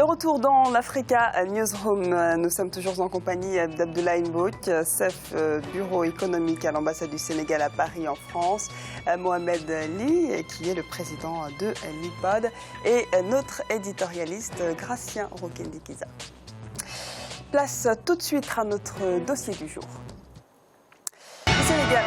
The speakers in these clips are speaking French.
retour dans l'Africa Newsroom. Nous sommes toujours en compagnie d'Abdoulaye Mbouck, chef bureau économique à l'ambassade du Sénégal à Paris en France, Mohamed Ly, qui est le président de l'IPOD, et notre éditorialiste Gratien Rokendikiza. Place tout de suite à notre dossier du jour. Le Sénégal.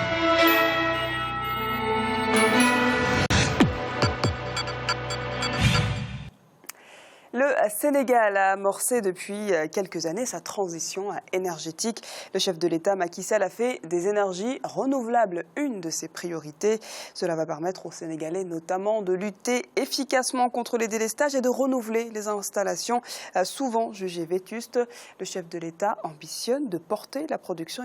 Le Sénégal a amorcé depuis quelques années sa transition énergétique. Le chef de l'État, Macky Sall, a fait des énergies renouvelables une de ses priorités. Cela va permettre aux Sénégalais notamment de lutter efficacement contre les délestages et de renouveler les installations souvent jugées vétustes. Le chef de l'État ambitionne de porter la production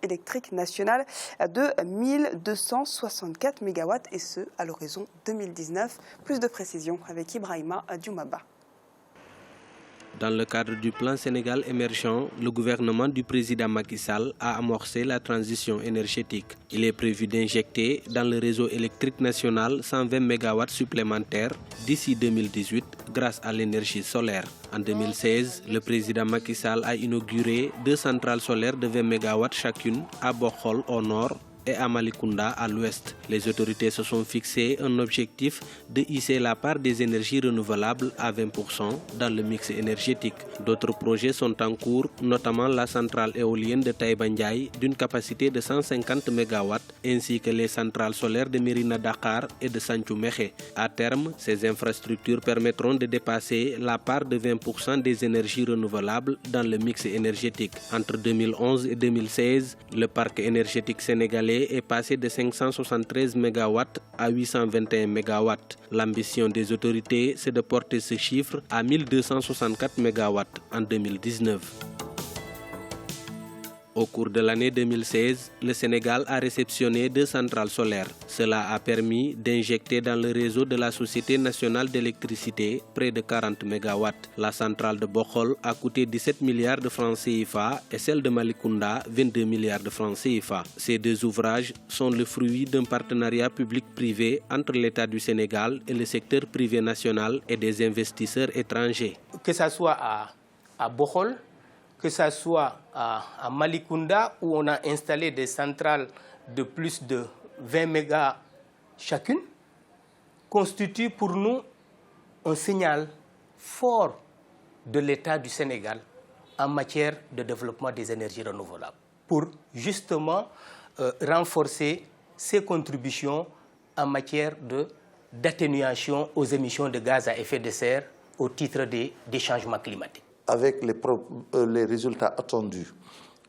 électrique nationale de 1264 MW et ce à l'horizon 2019. Plus de précisions avec Ibrahima Dioumaba. Dans le cadre du plan Sénégal émergent, le gouvernement du président Macky Sall a amorcé la transition énergétique. Il est prévu d'injecter dans le réseau électrique national 120 MW supplémentaires d'ici 2018 grâce à l'énergie solaire. En 2016, le président Macky Sall a inauguré 2 centrales solaires de 20 MW chacune à Bokhol au nord et à Malicounda à l'ouest. Les autorités se sont fixé un objectif de hisser la part des énergies renouvelables à 20% dans le mix énergétique. D'autres projets sont en cours, notamment la centrale éolienne de Taïba Ndiaye d'une capacité de 150 MW ainsi que les centrales solaires de Mérina Dakhar et de Santhiou Mékhé. À terme, ces infrastructures permettront de dépasser la part de 20% des énergies renouvelables dans le mix énergétique. Entre 2011 et 2016, le parc énergétique sénégalais est passé de 573 MW à 821 MW. L'ambition des autorités, c'est de porter ce chiffre à 1264 MW en 2019. Au cours de l'année 2016, le Sénégal a réceptionné 2 centrales solaires. Cela a permis d'injecter dans le réseau de la Société nationale d'électricité près de 40 MW. La centrale de Bokhol a coûté 17 milliards de francs CFA et celle de Malicounda 22 milliards de francs CFA. Ces 2 ouvrages sont le fruit d'un partenariat public-privé entre l'État du Sénégal et le secteur privé national et des investisseurs étrangers. Que ce soit à Bokhol, que ce soit à Malicounda où on a installé des centrales de plus de 20 mégas chacune, constitue pour nous un signal fort de l'État du Sénégal en matière de développement des énergies renouvelables pour justement renforcer ses contributions en matière d'atténuation aux émissions de gaz à effet de serre au titre des changements climatiques. Avec les résultats attendus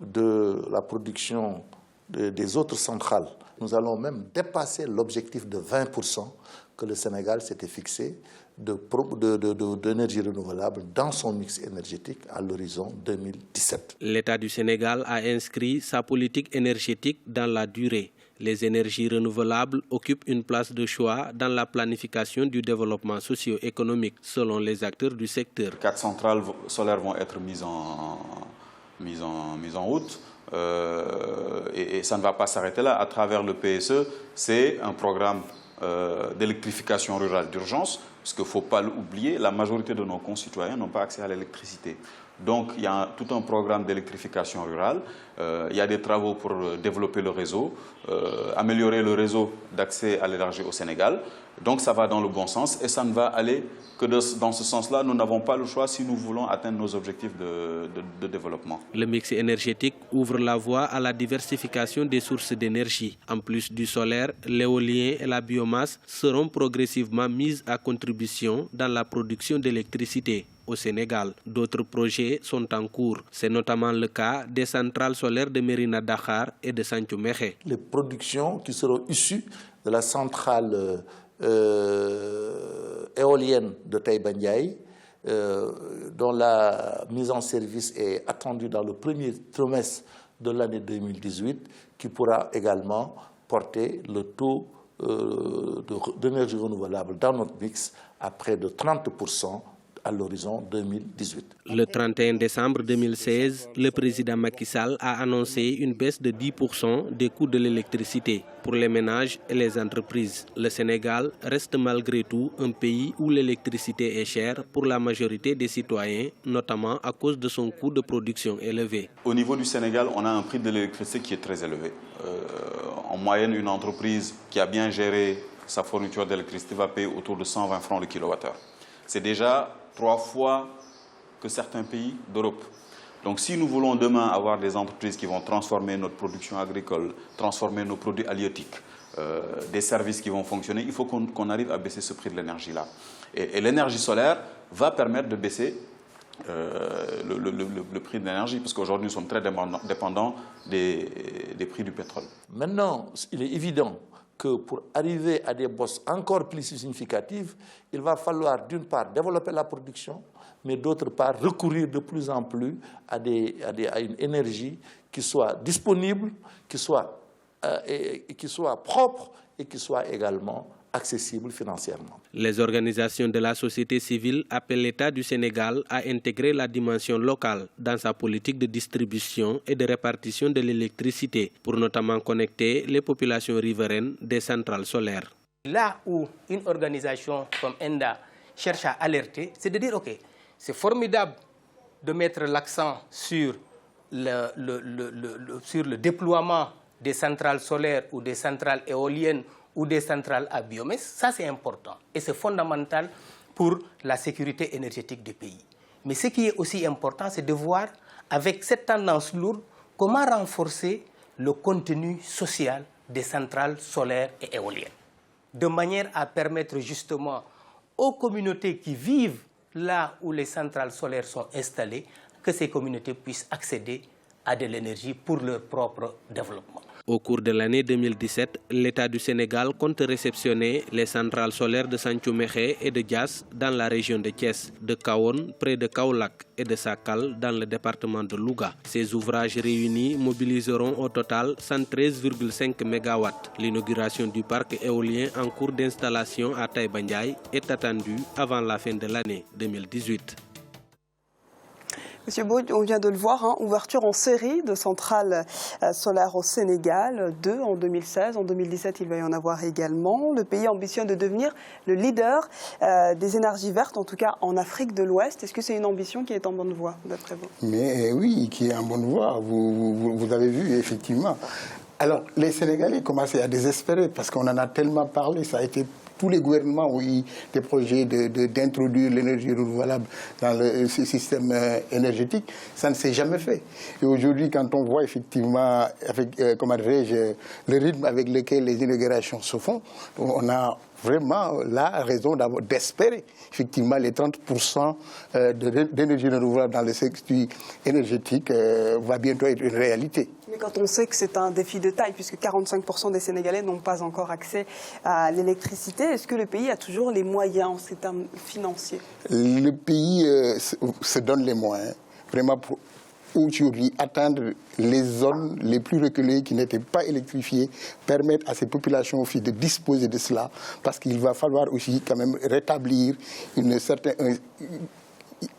de la production des autres centrales, nous allons même dépasser l'objectif de 20% que le Sénégal s'était fixé d'énergie renouvelable dans son mix énergétique à l'horizon 2017. L'État du Sénégal a inscrit sa politique énergétique dans la durée. Les énergies renouvelables occupent une place de choix dans la planification du développement socio-économique, selon les acteurs du secteur. 4 centrales solaires vont être mises en route et ça ne va pas s'arrêter là. À travers le PSE, c'est un programme d'électrification rurale d'urgence, parce qu'il ne faut pas l'oublier, la majorité de nos concitoyens n'ont pas accès à l'électricité. Donc il y a tout un programme d'électrification rurale, il y a des travaux pour développer le réseau, améliorer le réseau d'accès à l'énergie au Sénégal. Donc ça va dans le bon sens et ça ne va aller que dans ce sens-là. Nous n'avons pas le choix si nous voulons atteindre nos objectifs de développement. Le mix énergétique ouvre la voie à la diversification des sources d'énergie. En plus du solaire, l'éolien et la biomasse seront progressivement mises à contribution dans la production d'électricité. Au Sénégal, d'autres projets sont en cours. C'est notamment le cas des centrales solaires de Mérina Dakhar et de Santhiou Mékhé. Les productions qui seront issues de la centrale éolienne de Taïba Ndiaye, dont la mise en service est attendue dans le premier trimestre de l'année 2018, qui pourra également porter le taux d'énergie renouvelable dans notre mix à près de 30% à l'horizon 2018. Le 31 décembre 2016, le président Macky Sall a annoncé une baisse de 10% des coûts de l'électricité pour les ménages et les entreprises. Le Sénégal reste malgré tout un pays où l'électricité est chère pour la majorité des citoyens, notamment à cause de son coût de production élevé. Au niveau du Sénégal, on a un prix de l'électricité qui est très élevé. En moyenne, une entreprise qui a bien géré sa fourniture d'électricité va payer autour de 120 francs le kilowattheure. C'est déjà 3 fois que certains pays d'Europe. Donc si nous voulons demain avoir des entreprises qui vont transformer notre production agricole, transformer nos produits halieutiques, des services qui vont fonctionner, il faut qu'on arrive à baisser ce prix de l'énergie-là. Et l'énergie solaire va permettre de baisser le prix de l'énergie, parce qu'aujourd'hui nous sommes très dépendants des prix du pétrole. Maintenant, il est évident que pour arriver à des bosses encore plus significatives, il va falloir d'une part développer la production, mais d'autre part recourir de plus en plus à une énergie qui soit disponible, qui soit propre et qui soit également accessible financièrement. Les organisations de la société civile appellent l'État du Sénégal à intégrer la dimension locale dans sa politique de distribution et de répartition de l'électricité, pour notamment connecter les populations riveraines des centrales solaires. Là où une organisation comme ENDA cherche à alerter, c'est de dire, OK, c'est formidable de mettre l'accent sur le déploiement des centrales solaires ou des centrales éoliennes ou des centrales à biomètre, ça c'est important et c'est fondamental pour la sécurité énergétique du pays. Mais ce qui est aussi important, c'est de voir avec cette tendance lourde comment renforcer le contenu social des centrales solaires et éoliennes, de manière à permettre justement aux communautés qui vivent là où les centrales solaires sont installées, que ces communautés puissent accéder à de l'énergie pour leur propre développement. Au cours de l'année 2017, l'État du Sénégal compte réceptionner les centrales solaires de Santhioumékhé et de Diass dans la région de Thiès, de Kahone près de Kaolack et de Sakal dans le département de Louga. Ces ouvrages réunis mobiliseront au total 113,5 MW. L'inauguration du parc éolien en cours d'installation à Taïba Ndiaye est attendue avant la fin de l'année 2018. Monsieur Boud, on vient de le voir, ouverture en série de centrales solaires au Sénégal, 2 en 2016, en 2017 il va y en avoir également. Le pays ambitionne de devenir le leader des énergies vertes, en tout cas en Afrique de l'Ouest. Est-ce que c'est une ambition qui est en bonne voie, d'après vous? Mais oui, qui est en bonne voie, vous avez vu effectivement. Alors les Sénégalais commençaient à désespérer parce qu'on en a tellement parlé, ça a été... Tous les gouvernements ont eu des projets d'introduire l'énergie renouvelable dans le système énergétique. Ça ne s'est jamais fait. Et aujourd'hui, quand on voit effectivement comment dirais-je, le rythme avec lequel les inaugurations se font, on a vraiment la raison d'espérer effectivement les 30% d'énergie renouvelable dans le secteur énergétique va bientôt être une réalité. Mais quand on sait que c'est un défi de taille, puisque 45% des Sénégalais n'ont pas encore accès à l'électricité, est-ce que le pays a toujours les moyens en ces termes financiers? Le pays se donne les moyens, vraiment pour aujourd'hui atteindre les zones les plus reculées qui n'étaient pas électrifiées, permettre à ces populations aussi de disposer de cela, parce qu'il va falloir aussi quand même rétablir une certaine...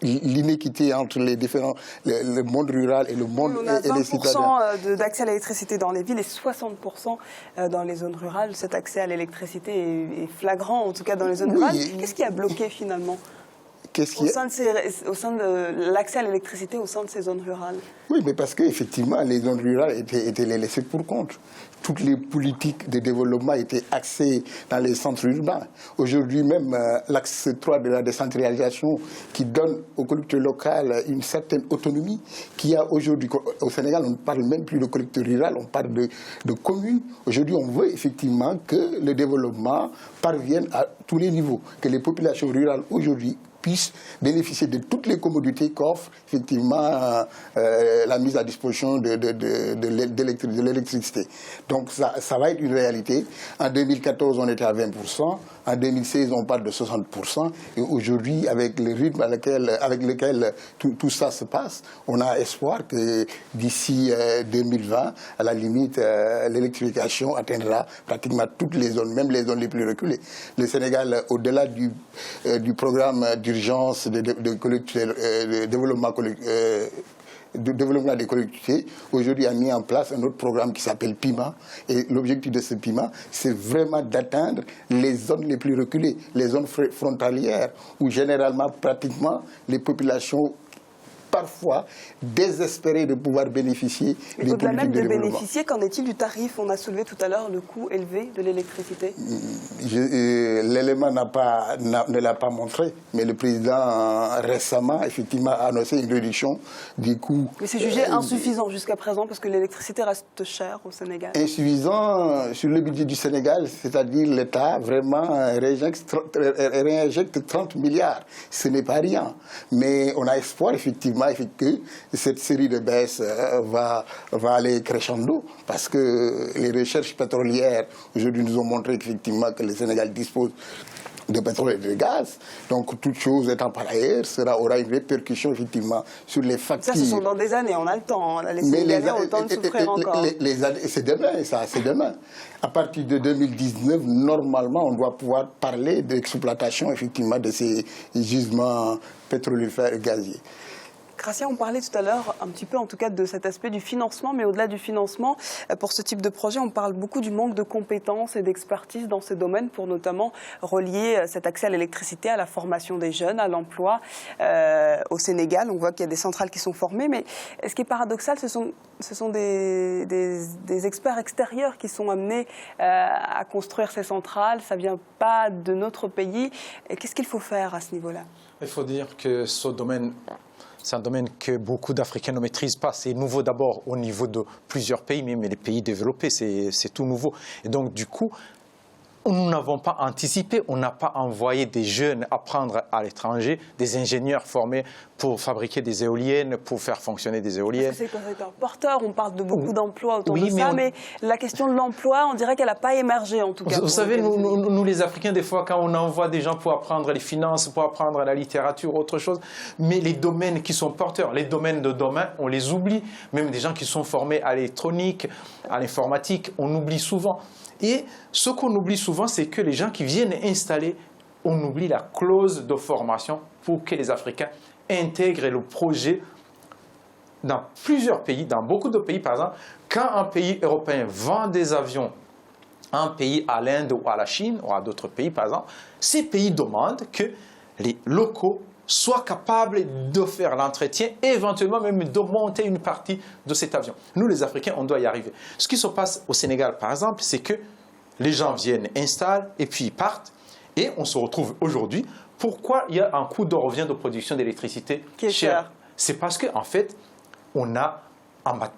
l'inéquité entre les différents, le monde rural et le monde et les citoyens. On a 20% d'accès à l'électricité dans les villes et 60% dans les zones rurales. Cet accès à l'électricité est flagrant, en tout cas dans les zones rurales. Qu'est-ce qui a bloqué finalement au sein de l'accès à l'électricité au sein de ces zones rurales? Oui, mais parce qu'effectivement, les zones rurales étaient laissées pour compte. Toutes les politiques de développement étaient axées dans les centres urbains. Aujourd'hui même, l'axe 3 de la décentralisation qui donne aux collectivités locales une certaine autonomie, qui a aujourd'hui, au Sénégal, on ne parle même plus de collectivités rurales, on parle de communes. Aujourd'hui, on veut effectivement que le développement parvienne à tous les niveaux, que les populations rurales aujourd'hui puissent bénéficier de toutes les commodités qu'offre effectivement la mise à disposition de l'électricité. Donc ça va être une réalité. En 2014, on était à 20%. En 2016, on parle de 60%. Et aujourd'hui, avec le rythme avec lequel tout ça se passe, on a espoir que d'ici 2020, à la limite, l'électrification atteindra pratiquement toutes les zones, même les zones les plus reculées. Le Sénégal, au-delà du programme d'urgence de développement des collectivités, aujourd'hui a mis en place un autre programme qui s'appelle PIMA. Et l'objectif de ce PIMA, c'est vraiment d'atteindre les zones les plus reculées, les zones frontalières, où généralement, pratiquement, les populations parfois désespérées de pouvoir bénéficier des au-delà même de développement. bénéficier, qu'en est-il du tarif? On a soulevé tout à l'heure le coût élevé de l'électricité. L'élément ne l'a pas montré, mais le président récemment, effectivement, a annoncé une réduction du coût. Mais c'est jugé insuffisant jusqu'à présent parce que l'électricité reste chère au Sénégal. Insuffisant sur le budget du Sénégal, c'est-à-dire l'État vraiment réinjecte 30 milliards. Ce n'est pas rien. Mais on a espoir, effectivement, que cette série de baisses va aller crescendo, parce que les recherches pétrolières aujourd'hui nous ont montré effectivement que le Sénégal dispose de pétrole et de gaz. Donc, toute chose étant par ailleurs, aura une répercussion effectivement sur les factures. Ça, ce sont dans des années, on a le temps. Les Sénégalais ont le temps de souffrir encore. C'est demain, ça, c'est demain. À partir de 2019, normalement, on doit pouvoir parler d'exploitation effectivement de ces gisements pétrolifères et gaziers. Gracia, on parlait tout à l'heure un petit peu en tout cas de cet aspect du financement, mais au-delà du financement, pour ce type de projet, on parle beaucoup du manque de compétences et d'expertise dans ces domaines pour notamment relier cet accès à l'électricité à la formation des jeunes, à l'emploi. Au Sénégal, on voit qu'il y a des centrales qui sont formées, mais ce qui est paradoxal, ce sont des experts extérieurs qui sont amenés à construire ces centrales. Ça ne vient pas de notre pays. Qu'est-ce qu'il faut faire à ce niveau-là? Il faut dire que ce domaine... C'est un domaine que beaucoup d'Africains ne maîtrisent pas. C'est nouveau d'abord au niveau de plusieurs pays, même les pays développés, c'est tout nouveau. Et donc, du coup, nous n'avons pas anticipé, on n'a pas envoyé des jeunes apprendre à l'étranger, des ingénieurs formés pour fabriquer des éoliennes, pour faire fonctionner des éoliennes. C'est un porteur, on parle de beaucoup d'emplois autour de ça, mais la question de l'emploi, on dirait qu'elle n'a pas émergé en tout cas. Vous savez, nous les Africains, des fois, quand on envoie des gens pour apprendre les finances, pour apprendre la littérature, autre chose, mais les domaines qui sont porteurs, les domaines de demain, on les oublie. Même des gens qui sont formés à l'électronique, à l'informatique, on oublie souvent. Et ce qu'on oublie souvent, c'est que les gens qui viennent installer, on oublie la clause de formation pour que les Africains intègrent le projet dans plusieurs pays, dans beaucoup de pays. Par exemple, quand un pays européen vend des avions à un pays, à l'Inde ou à la Chine ou à d'autres pays, par exemple, ces pays demandent que les locaux soient capables de faire l'entretien et éventuellement même de monter une partie de cet avion. Nous, les Africains, on doit y arriver. Ce qui se passe au Sénégal, par exemple, c'est que les gens viennent, installent et puis ils partent. Et on se retrouve aujourd'hui. Pourquoi il y a un coût de revient de production d'électricité cher? C'est parce qu'en fait, on a,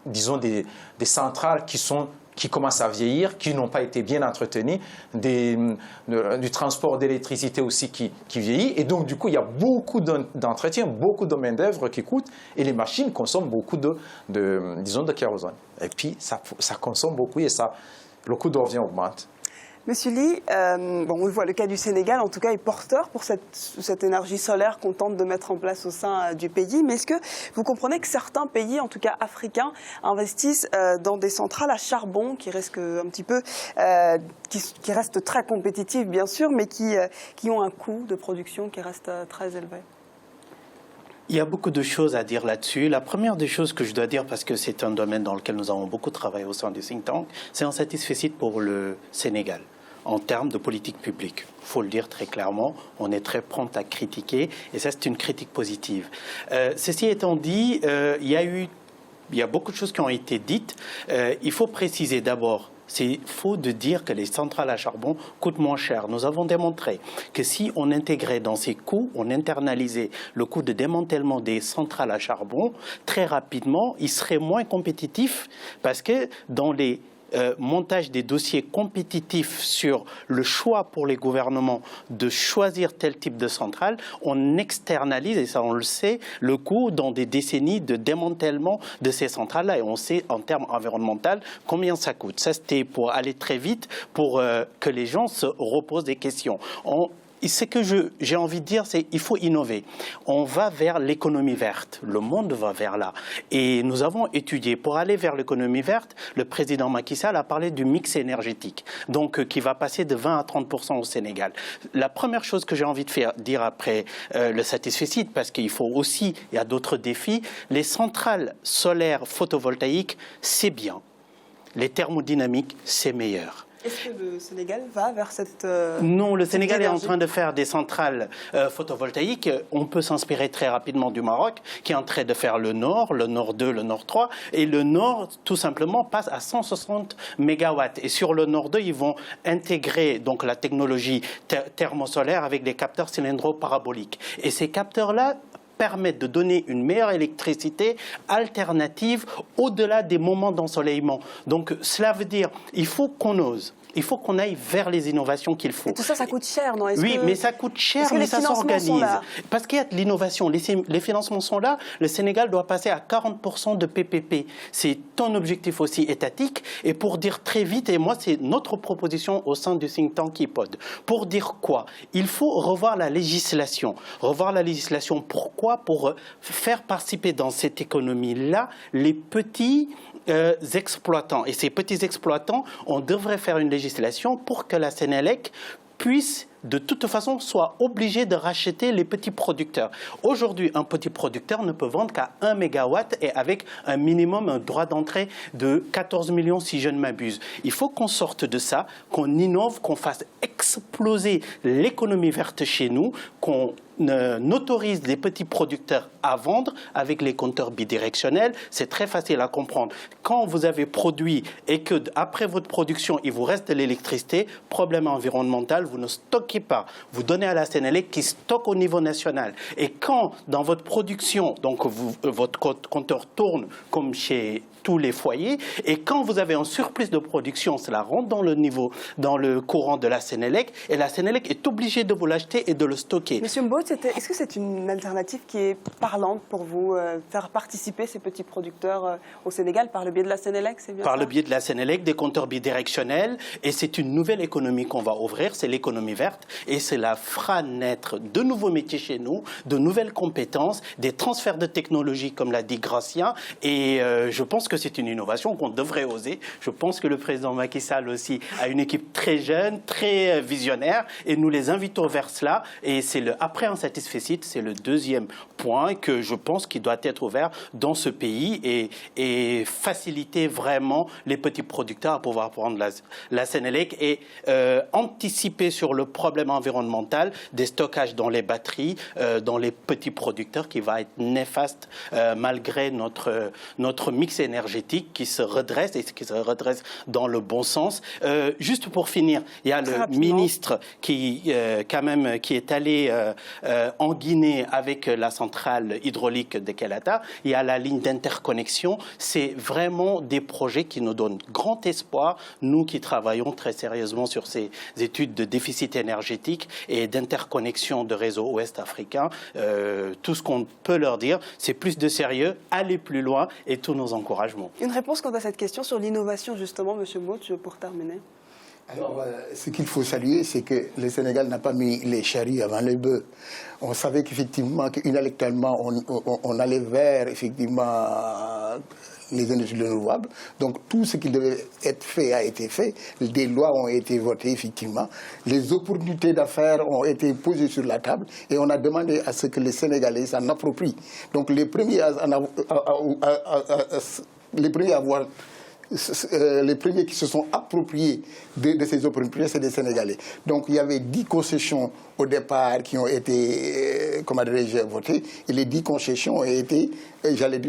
disons, des centrales qui commencent à vieillir, qui n'ont pas été bien entretenues, du transport d'électricité aussi qui vieillit. Et donc, du coup, il y a beaucoup d'entretien, beaucoup de main-d'œuvre qui coûtent, et les machines consomment beaucoup disons, de kérosène. Et puis, ça consomme beaucoup et le coût de revient augmente. Monsieur Ly, on voit le cas du Sénégal, en tout cas, est porteur pour cette énergie solaire qu'on tente de mettre en place au sein du pays. Mais est-ce que vous comprenez que certains pays, en tout cas africains, investissent dans des centrales à charbon qui risquent un petit peu, qui restent très compétitives, bien sûr, mais qui ont un coût de production qui reste très élevé? Il y a beaucoup de choses à dire là-dessus. La première des choses que je dois dire, parce que c'est un domaine dans lequel nous avons beaucoup travaillé au sein du think tank, c'est un satisfecit pour le Sénégal en termes de politique publique. Il faut le dire très clairement, on est très prompt à critiquer, et ça c'est une critique positive. Ceci étant dit, il y a beaucoup de choses qui ont été dites. Il faut préciser d'abord, c'est faux de dire que les centrales à charbon coûtent moins cher. Nous avons démontré que si on intégrait dans ces coûts, on internalisait le coût de démantèlement des centrales à charbon, très rapidement, ils seraient moins compétitifs parce que dans les montage des dossiers compétitifs sur le choix pour les gouvernements de choisir tel type de centrale, on externalise, et ça on le sait, le coût dans des décennies de démantèlement de ces centrales-là. Et on sait en termes environnementaux combien ça coûte. Ça c'était pour aller très vite, pour que les gens se reposent des questions. ce que j'ai envie de dire, c'est qu'il faut innover. On va vers l'économie verte. Le monde va vers là. Et nous avons étudié, pour aller vers l'économie verte, le président Macky Sall a parlé du mix énergétique, donc qui va passer de 20 à 30% au Sénégal. La première chose que j'ai envie de dire après le satisfecit, parce qu'il faut aussi, il y a d'autres défis, les centrales solaires photovoltaïques, c'est bien. Les thermodynamiques, c'est meilleur. Est-ce que le Sénégal va vers cette Non, le Sénégal est en énergie train de faire des centrales photovoltaïques. On peut s'inspirer très rapidement du Maroc, qui est en train de faire le Nord 2, le Nord 3. Et le Nord, tout simplement, passe à 160 mégawatts. Et sur le Nord 2, ils vont intégrer donc, la technologie thermosolaire avec des capteurs cylindro-paraboliques. Et ces capteurs-là permettent de donner une meilleure électricité alternative au-delà des moments d'ensoleillement. Donc cela veut dire qu'il faut qu'on ose. Il faut qu'on aille vers les innovations qu'il faut. Et tout ça, ça coûte cher, non? Oui, mais ça coûte cher, mais ça s'organise. Parce qu'il y a de l'innovation. Les financements sont là. Le Sénégal doit passer à 40% de PPP. C'est un objectif aussi étatique. Et pour dire très vite, et moi, c'est notre proposition au sein du think tank IPOD. Pour dire quoi? Il faut revoir la législation. Revoir la législation, pourquoi? Pour faire participer dans cette économie-là les petits exploitants. Et ces petits exploitants, on devrait faire une législation pour que la Sénélec puisse de toute façon soit obligé de racheter les petits producteurs. Aujourd'hui, un petit producteur ne peut vendre qu'à 1 mégawatt et avec un minimum, un droit d'entrée de 14 millions si je ne m'abuse. Il faut qu'on sorte de ça, qu'on innove, qu'on fasse exploser l'économie verte chez nous, qu'on n'autorise les petits producteurs à vendre avec les compteurs bidirectionnels. C'est très facile à comprendre. Quand vous avez produit et que après votre production, il vous reste de l'électricité, problème environnemental, vous ne stockez pas. Vous donnez à la Sénélec qui stocke au niveau national. Et quand dans votre production, donc votre compteur tourne comme chez tous les foyers, et quand vous avez un surplus de production, cela rentre dans le courant de la Sénélec, et la Sénélec est obligée de vous l'acheter et de le stocker. Monsieur Mbot, est-ce que c'est une alternative qui est parlante pour vous, faire participer ces petits producteurs au Sénégal par le biais de la Sénélec, c'est bien ça? Par le biais de la Sénélec, des compteurs bidirectionnels, et c'est une nouvelle économie qu'on va ouvrir, c'est l'économie verte, et cela fera naître de nouveaux métiers chez nous, de nouvelles compétences, des transferts de technologie, comme l'a dit Gratien, et je pense que c'est une innovation qu'on devrait oser. Je pense que le président Macky Sall aussi a une équipe très jeune, très visionnaire, et nous les invitons vers cela. Et c'est après un satisfecit, c'est le deuxième point que je pense qu'il doit être ouvert dans ce pays et faciliter vraiment les petits producteurs à pouvoir prendre la Sénélec et anticiper sur le problème environnemental des stockages dans les batteries, dans les petits producteurs qui va être néfaste malgré notre mix énergétique qui se redresse et qui se redresse dans le bon sens. Juste pour finir, il y a le ministre qui est allé en Guinée avec la centrale hydraulique de Kelata. Il y a la ligne d'interconnexion. C'est vraiment des projets qui nous donnent grand espoir, nous qui travaillons très sérieusement sur ces études de déficit énergétique et d'interconnexion de réseaux ouest-africains. Tout ce qu'on peut leur dire, c'est plus de sérieux, aller plus loin et tous nos encouragements. Une réponse quant à cette question sur l'innovation, justement, M. Mbot, pour terminer. Alors, ce qu'il faut saluer, c'est que le Sénégal n'a pas mis les charrues avant les bœufs. On savait qu'effectivement, inéluctablement, on allait vers, effectivement, les énergies renouvelables. Donc, tout ce qui devait être fait a été fait. Des lois ont été votées, effectivement. Les opportunités d'affaires ont été posées sur la table et on a demandé à ce que les Sénégalais s'en approprient. Donc, les premiers qui se sont appropriés de ces opportunités, c'est des Sénégalais. Donc il y avait 10 concessions au départ qui ont été, votées, et les 10 concessions ont été,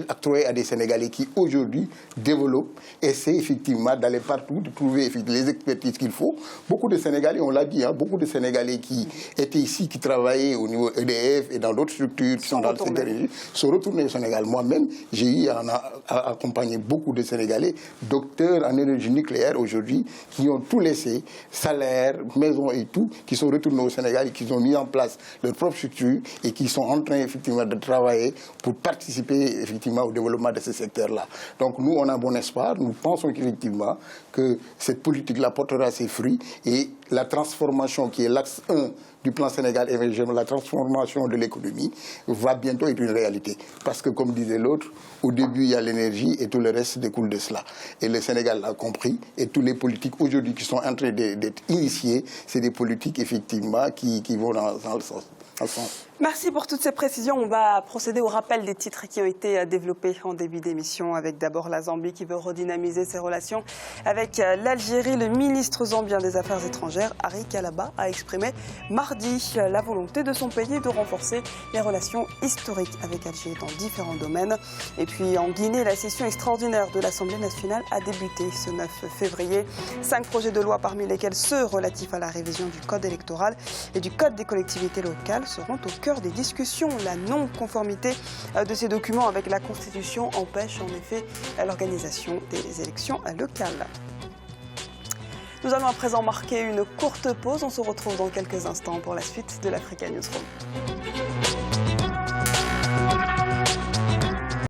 octroyées à des Sénégalais qui aujourd'hui développent, essaient effectivement d'aller partout, de trouver les expertises qu'il faut. Beaucoup de Sénégalais, on l'a dit, beaucoup de Sénégalais qui étaient ici, qui travaillaient au niveau EDF et dans d'autres structures qui sont dans le secteur énergie, sont retournés au Sénégal. Moi-même, j'ai eu à accompagner beaucoup de Sénégalais, docteurs en énergie nucléaire aujourd'hui, qui ont tout laissé, salaire, maison et tout, qui sont retournés au Sénégal et qui ont mis en place leur propre structure et qui sont en train effectivement de travailler pour participer effectivement au développement de ce secteur-là. Donc nous, on a bon espoir, nous pensons qu'effectivement que cette politique-là portera ses fruits et la transformation qui est l'axe 1 du plan Sénégal émergent, la transformation de l'économie, va bientôt être une réalité. Parce que, comme disait l'autre, au début, il y a l'énergie et tout le reste découle de cela. Et le Sénégal l'a compris. Et tous les politiques aujourd'hui qui sont en train d'être initiées, c'est des politiques, effectivement, qui vont dans le sens. Merci pour toutes ces précisions. On va procéder au rappel des titres qui ont été développés en début d'émission, avec d'abord la Zambie qui veut redynamiser ses relations avec l'Algérie. Le ministre zambien des Affaires étrangères, Ari Kalaba, a exprimé mardi la volonté de son pays de renforcer les relations historiques avec Alger dans différents domaines. Et puis en Guinée, la session extraordinaire de l'Assemblée nationale a débuté ce 9 février. 5 projets de loi, parmi lesquels ceux relatifs à la révision du code électoral et du code des collectivités locales, seront au cœur des discussions. La non-conformité de ces documents avec la Constitution empêche en effet l'organisation des élections locales. Nous allons à présent marquer une courte pause. On se retrouve dans quelques instants pour la suite de l'Africa Newsroom.